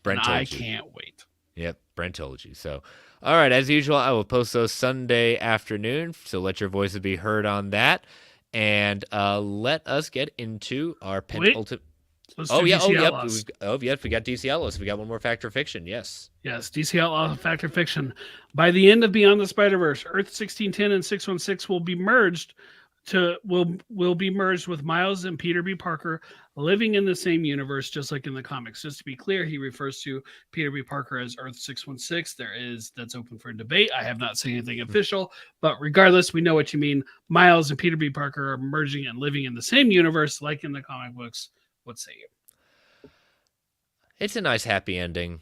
[SPEAKER 1] Brent told
[SPEAKER 2] I
[SPEAKER 1] you.
[SPEAKER 2] can't wait.
[SPEAKER 1] Yep, Brent told you. So, all right, as usual, I will post those Sunday afternoon, so let your voices be heard on that. And let us get into our penultimate.
[SPEAKER 2] We got
[SPEAKER 1] DC Outlaws. We got one more Fact or Fiction. Yes,
[SPEAKER 2] DC Outlaw Fact or Fiction. By the end of Beyond the Spider-Verse, Earth 1610 and 616 will be merged with Miles and Peter B. Parker living in the same universe, just like in the comics. Just to be clear, he refers to Peter B. Parker as Earth 616. That's open for debate. I have not seen anything official, but regardless, we know what you mean. Miles and Peter B. Parker are merging and living in the same universe, like in the comic books. What say you?
[SPEAKER 1] It's a nice happy ending.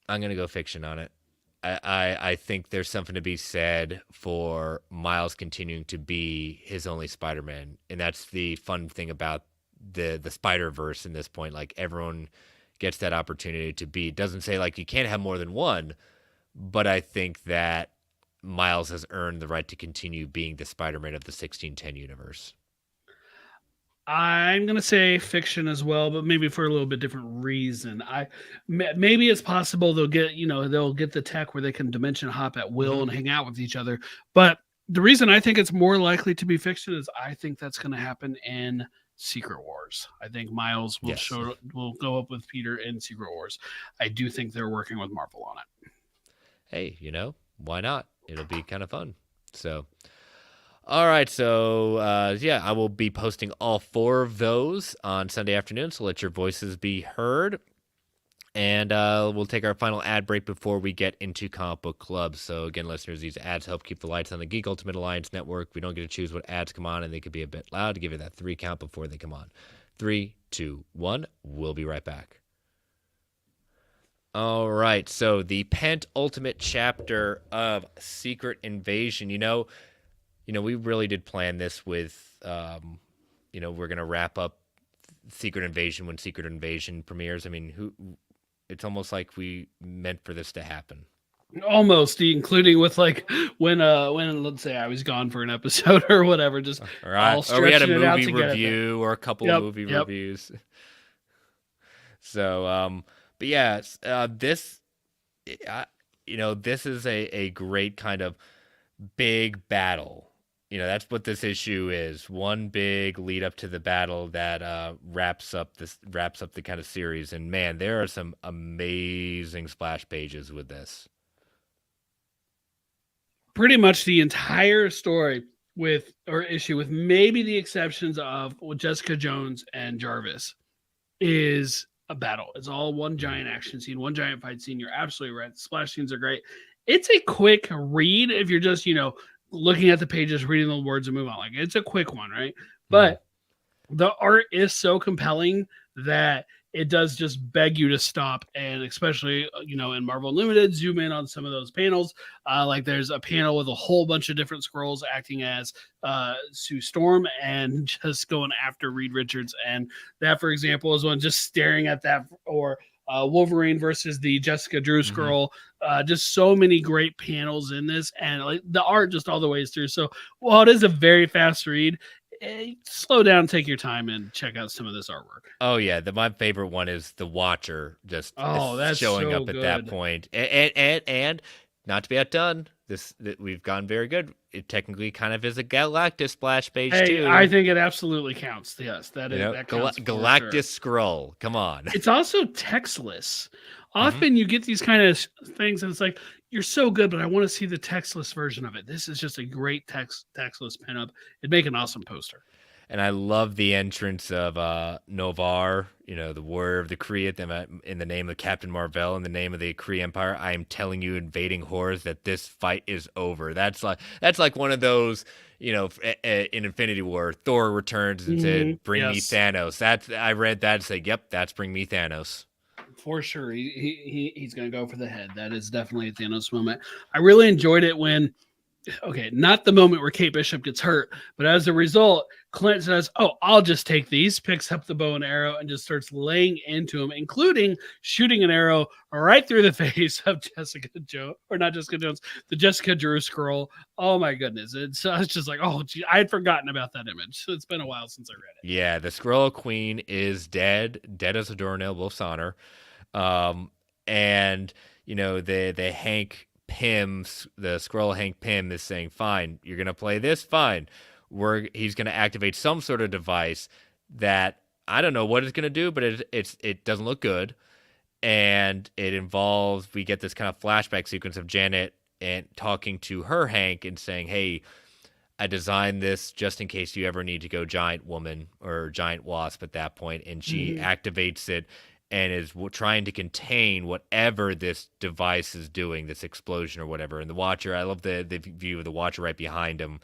[SPEAKER 1] I'm gonna go fiction on it. I think there's something to be said for Miles continuing to be his only Spider-Man, and that's the fun thing about the Spider-Verse in this point. Like everyone gets that opportunity to be. It doesn't say like you can't have more than one, but I think that Miles has earned the right to continue being the Spider-Man of the 1610 universe.
[SPEAKER 2] I'm gonna say fiction as well, but maybe for a little bit different reason. Maybe it's possible they'll get the tech where they can dimension hop at will and hang out with each other. But the reason I think it's more likely to be fiction is I think that's going to happen in Secret Wars. I think Miles will go up with Peter in Secret Wars. I do think they're working with Marvel on it.
[SPEAKER 1] Hey, why not? It'll be kind of fun. So. All right, so I will be posting all 4 of those on Sunday afternoon, so let your voices be heard. And we'll take our final ad break before we get into Comic Book Club. So again, listeners, these ads help keep the lights on the Geek Ultimate Alliance Network. We don't get to choose what ads come on, and they could be a bit loud. To give you that 3 count before they come on. 3, 2, 1. We'll be right back. All right, so the penultimate chapter of Secret Invasion. We really did plan this with, we're going to wrap up Secret Invasion when Secret Invasion premieres. I mean, it's almost like we meant for this to happen.
[SPEAKER 2] Almost, including with like when let's say I was gone for an episode or whatever, just
[SPEAKER 1] all right. Or we had a movie review or a couple of movie reviews. So, but yeah, this is a great kind of big battle. That's what this issue is. One big lead up to the battle that wraps up the kind of series. And man, there are some amazing splash pages with this.
[SPEAKER 2] Pretty much the entire story issue with maybe the exceptions of Jessica Jones and Jarvis is a battle. It's all one giant action scene, one giant fight scene. You're absolutely right. The splash scenes are great. It's a quick read if you're just, looking at the pages, reading the words and move on. Like it's a quick one, right?
[SPEAKER 1] Mhm.
[SPEAKER 2] But the art is so compelling that it does just beg you to stop, and especially in Marvel Unlimited, zoom in on some of those panels. Like there's a panel with a whole bunch of different scrolls acting as Sue Storm and just going after Reed Richards, and that, for example, is one just staring at that, or Wolverine versus the Jessica Drew scroll. Just so many great panels in this, and like the art just all the ways through. So while it is a very fast read, slow down, take your time, and check out some of this artwork.
[SPEAKER 1] Oh yeah, my favorite one is the Watcher just
[SPEAKER 2] Oh, that's
[SPEAKER 1] showing
[SPEAKER 2] so
[SPEAKER 1] up at that
[SPEAKER 2] good.
[SPEAKER 1] point, and not to be outdone, that we've gone very good. It technically kind of is a Galactus splash page
[SPEAKER 2] Hey, I
[SPEAKER 1] too.
[SPEAKER 2] think it absolutely counts. Yes, that counts for
[SPEAKER 1] Galactus
[SPEAKER 2] sure.
[SPEAKER 1] scroll. Come on.
[SPEAKER 2] It's also textless.
[SPEAKER 1] Mhm.
[SPEAKER 2] Often you get these kind of things, and it's like you're so good, but I want to see the textless version of it. This is just a great textless pinup. It'd make an awesome poster.
[SPEAKER 1] And I love the entrance of Novar, the warrior of the Kree, in the name of Captain Marvel, in the name of the Kree Empire. I am telling you, invading horrors, that this fight is over. That's like one of those, in Infinity War, Thor returns and said, "Bring me
[SPEAKER 2] Yes,
[SPEAKER 1] Thanos." I read that and say, "Yep, that's bring me Thanos."
[SPEAKER 2] for sure. He's going to go for the head. That is definitely a Thanos moment. I really enjoyed it when, okay, not the moment where Kate Bishop gets hurt, but as a result, Clint says, "Oh, I'll just take these," picks up the bow and arrow and just starts laying into him, including shooting an arrow right through the face of Jessica Jones, the Jessica Drew scroll. Oh my goodness. It's just like, oh, gee, I had forgotten about that image. It's been a while since I read it.
[SPEAKER 1] Yeah, the Skrull Queen is dead as a doornail, Wolf's honor. And the Hank Pym, the Skrull Hank Pym is saying, "Fine, you're gonna play this. Fine, he's gonna activate some sort of device that I don't know what it's gonna do, but it doesn't look good, and it involves we get this kind of flashback sequence of Janet and talking to her Hank and saying, "Hey, I designed this just in case you ever need to go giant woman or giant wasp at that point," and she activates it and is trying to contain whatever this device is doing, this explosion or whatever. And the Watcher, I love the view of the Watcher right behind him,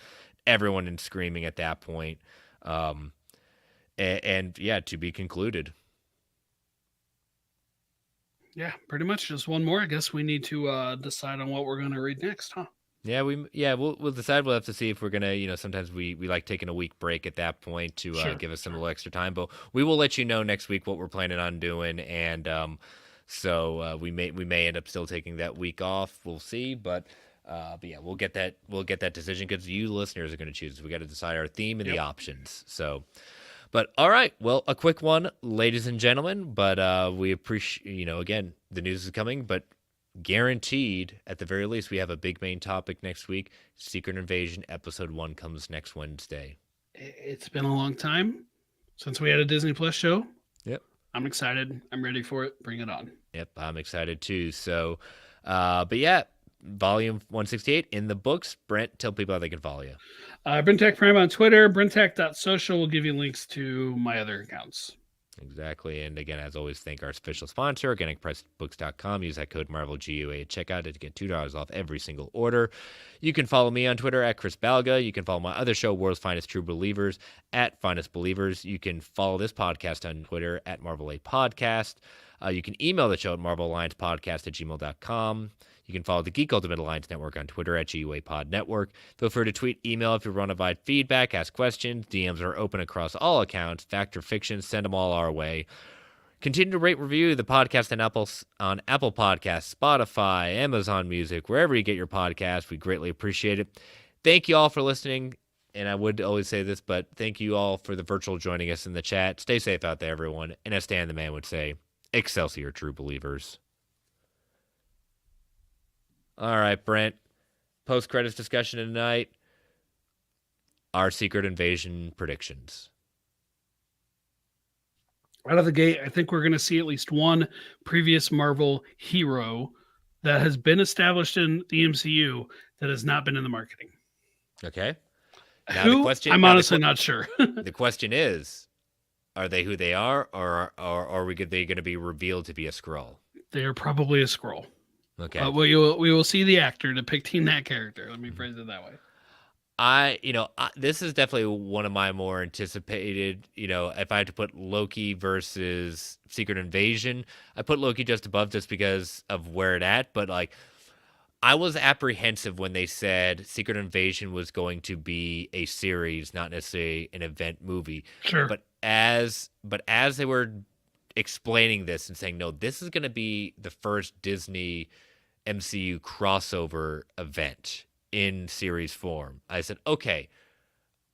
[SPEAKER 1] everyone is screaming at that point. And yeah, to be concluded.
[SPEAKER 2] Yeah, pretty much just one more. I guess we need to decide on what we're going to read next, huh?
[SPEAKER 1] Yeah, we'll decide. We'll have to see if we're gonna. Sometimes we like taking a week break at that point to
[SPEAKER 2] Sure.
[SPEAKER 1] give us some little extra time. But we will let you know next week what we're planning on doing, and so we may end up still taking that week off. We'll see, but yeah, we'll get that decision because you listeners are going to choose. We got to decide our theme and the
[SPEAKER 2] Yep.
[SPEAKER 1] options. So. But all right, well, a quick one, ladies and gentlemen. But we appreciate, again, the news is coming, but guaranteed, at the very least, we have a big main topic next week. Secret Invasion episode 1 comes next Wednesday.
[SPEAKER 2] It's been a long time since we had a Disney Plus show.
[SPEAKER 1] Yep.
[SPEAKER 2] I'm excited. I'm ready for it. Bring it on.
[SPEAKER 1] Yep, I'm excited too. So, but yeah, volume 168 in the books. Brent, tell people how they can follow you.
[SPEAKER 2] Brentech Prime on Twitter. Brentech.social will give you links to my other accounts.
[SPEAKER 1] Exactly. And again, as always, thank our official sponsor, organicpressbooks.com. Use that code MarvelGUA at checkout to get $2 off every single order. You can follow me on Twitter at Chris Balga. You can follow my other show, World's Finest True Believers, at Finest Believers. You can follow this podcast on Twitter at Marvel A Podcast. You can email the show at marvelalliancepodcast@gmail.com. You can follow the Geek Ultimate Alliance Network on Twitter at GUAPod Network. Feel free to tweet, email if you want to provide feedback, ask questions. DMs are open across all accounts. Fact or fiction, send them all our way. Continue to rate, review the podcast on Apple Podcasts, Spotify, Amazon Music, wherever you get your podcasts. We greatly appreciate it. Thank you all for listening. And I would always say this, but thank you all for the virtual joining us in the chat. Stay safe out there, everyone. And as Stan the Man would say, Excelsior, true believers. All right, Brent. Post-credits discussion tonight. Our Secret Invasion predictions.
[SPEAKER 2] Out of the gate, I think we're going to see at least one previous Marvel hero that has been established in the MCU that has not been in the marketing.
[SPEAKER 1] Okay.
[SPEAKER 2] Who? I'm honestly not sure.
[SPEAKER 1] The question is, Are they who they are, or are they going to be revealed to be a Skrull?
[SPEAKER 2] They're probably a Skrull.
[SPEAKER 1] Okay.
[SPEAKER 2] We will see the actor depicting that character. Let me
[SPEAKER 1] Mhm.
[SPEAKER 2] phrase it that way.
[SPEAKER 1] This is definitely one of my more anticipated. If I had to put Loki versus Secret Invasion, I put Loki just above just because of where it at. But like, I was apprehensive when they said Secret Invasion was going to be a series, not necessarily an event movie.
[SPEAKER 2] Sure.
[SPEAKER 1] But as they were explaining this and saying, no, this is going to be the first Disney MCU crossover event in series form, I said, okay,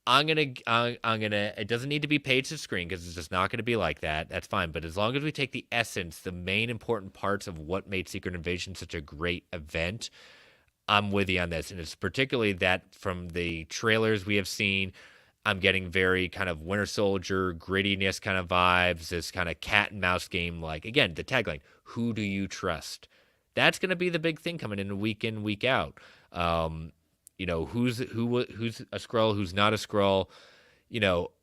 [SPEAKER 1] I'm gonna. It doesn't need to be page to screen because it's just not gonna be like that. That's fine. But as long as we take the essence, the main important parts of what made Secret Invasion such a great event, I'm with you on this. And it's particularly that from the trailers we have seen, I'm getting very kind of Winter Soldier grittiness kind of vibes. This kind of cat and mouse game. Like again, the tagline: "Who do you trust?" That's gonna be the big thing coming in, week out. Who's a Skrull, who's not a Skrull.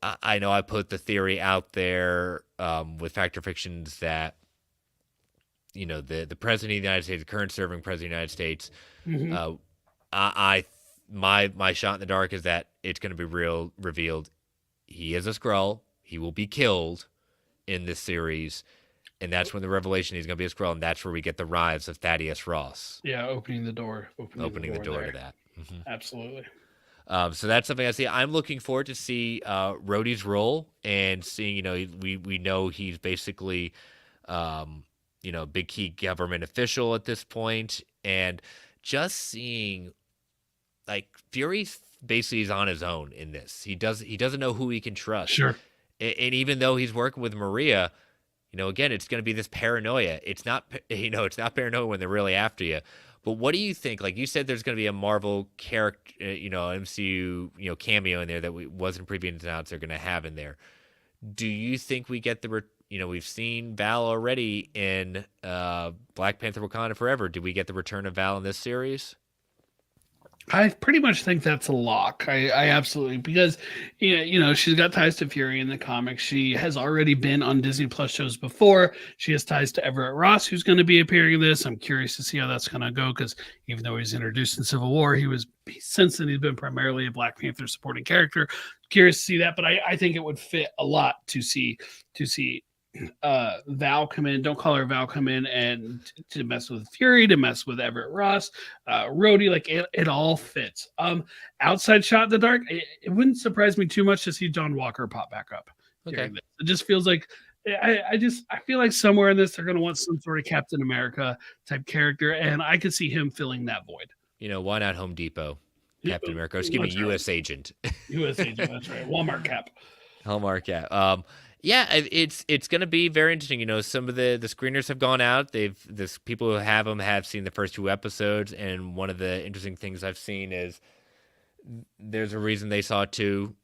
[SPEAKER 1] I know I put the theory out there with Factor Fictions that the president of the United States, the current serving president of the United States,
[SPEAKER 2] Mm-hmm.
[SPEAKER 1] uh, I my shot in the dark is that it's going to be revealed he is a Skrull. He will be killed in this series, and that's when the revelation he's going to be a Skrull, and that's where we get the rise of Thaddeus Ross.
[SPEAKER 2] Yeah, opening the door.
[SPEAKER 1] Opening the door
[SPEAKER 2] there.
[SPEAKER 1] to that. Mm-hmm.
[SPEAKER 2] Absolutely.
[SPEAKER 1] So that's something I see. I'm looking forward to see Rhodey's role and seeing. We know he's basically, big key government official at this point, and just seeing like Fury basically is on his own in this. He doesn't know who he can trust.
[SPEAKER 2] Sure.
[SPEAKER 1] And even though he's working with Maria, again, it's going to be this paranoia. It's not, it's not paranoia when they're really after you. But what do you think? Like you said, there's going to be a Marvel character, MCU, cameo in there that wasn't previously announced they're going to have in there. Do you think we get we've seen Val already in Black Panther: Wakanda Forever. Do we get the return of Val in this series?
[SPEAKER 2] I pretty much think that's a lock. I absolutely because she's got ties to Fury in the comics. She has already been on Disney Plus shows before. She has ties to Everett Ross, who's going to be appearing in this. I'm curious to see how that's going to go because even though he's introduced in Civil War, since then he's been primarily a Black Panther supporting character. Curious to see that, but I think it would fit a lot to see Val come in. Don't call her Val come in and to mess with Fury, to mess with Everett Ross, Rhodey. Like it all fits. Outside shot in the dark. It wouldn't surprise me too much to see John Walker pop back up.
[SPEAKER 1] Okay.
[SPEAKER 2] It just feels like I feel like somewhere in this they're going to want some sort of Captain America type character, and I could see him filling that void.
[SPEAKER 1] Why not Home Depot? Captain America. Excuse me, U.S. agent.
[SPEAKER 2] U.S. agent. That's right. Walmart cap.
[SPEAKER 1] Hallmark cap. Yeah, it's going to be very interesting. Some of the screeners have gone out. People who have them have seen the first 2 episodes, and one of the interesting things I've seen is there's a reason they saw 2.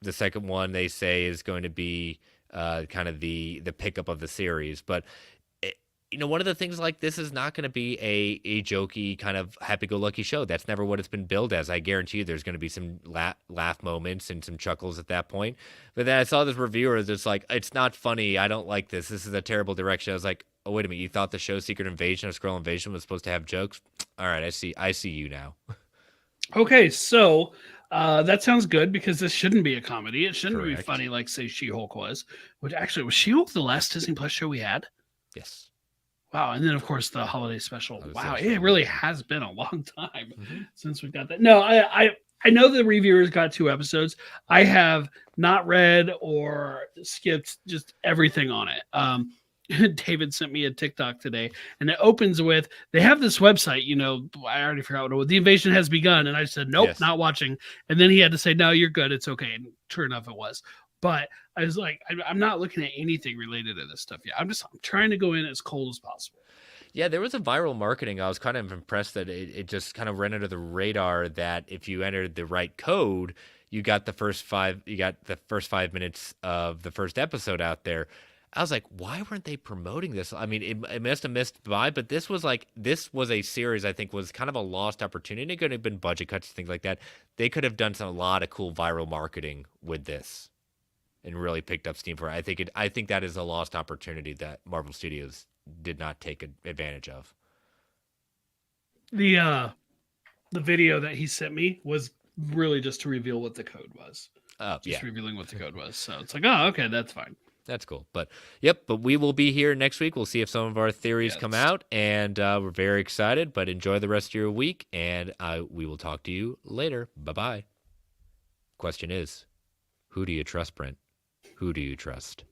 [SPEAKER 1] The second one they say is going to be kind of the pickup of the series, but one of the things like this is not going to be a jokey kind of happy-go-lucky show. That's never what it's been billed as. I guarantee you there's going to be some laugh moments and some chuckles at that point. But then I saw this reviewer that's like, it's not funny. I don't like this. This is a terrible direction. I was like, oh, wait a minute. You thought the show Secret Invasion or Skrull Invasion was supposed to have jokes? All right, I see you now.
[SPEAKER 2] Okay, so that sounds good because this shouldn't be a comedy. It shouldn't
[SPEAKER 1] Correct.
[SPEAKER 2] be funny like, say, She-Hulk was. Which actually, was She-Hulk the last Disney Plus show we had?
[SPEAKER 1] Yes.
[SPEAKER 2] Wow, and then of course the holiday special. Wow,
[SPEAKER 1] special.
[SPEAKER 2] it really has been a long time since we got that. No, I know the reviewers got 2 episodes. I have not read or skipped just everything on it. David sent me a TikTok today, and it opens with they have this website. I already forgot what it was. The invasion has begun, and I said nope,
[SPEAKER 1] Yes.
[SPEAKER 2] not watching. And then he had to say no, you're good, it's okay. And sure enough, it was. But I was like, I'm not looking at anything related to this stuff yet. I'm trying to go in as cold as possible.
[SPEAKER 1] Yeah, there was a viral marketing. I was kind of impressed that it just kind of ran under the radar that if you entered the right code, you got the first 5 minutes of the first episode out there. I was like, why weren't they promoting this? I mean, it must have missed by, but this was a series I think was kind of a lost opportunity. It could have been budget cuts, things like that. They could have done a lot of cool viral marketing with this. and really picked up steam for it. I think that is a lost opportunity that Marvel Studios did not take advantage of.
[SPEAKER 2] The video that he sent me was really just to reveal what the code was.
[SPEAKER 1] Oh,
[SPEAKER 2] Just
[SPEAKER 1] yeah.
[SPEAKER 2] revealing what the code was. So it's like, oh, okay, that's fine.
[SPEAKER 1] That's cool. But we will be here next week. We'll see if some of our theories come out, and we're very excited. But enjoy the rest of your week, and we will talk to you later. Bye-bye. Question is, who do you trust, Brent? Who do you trust?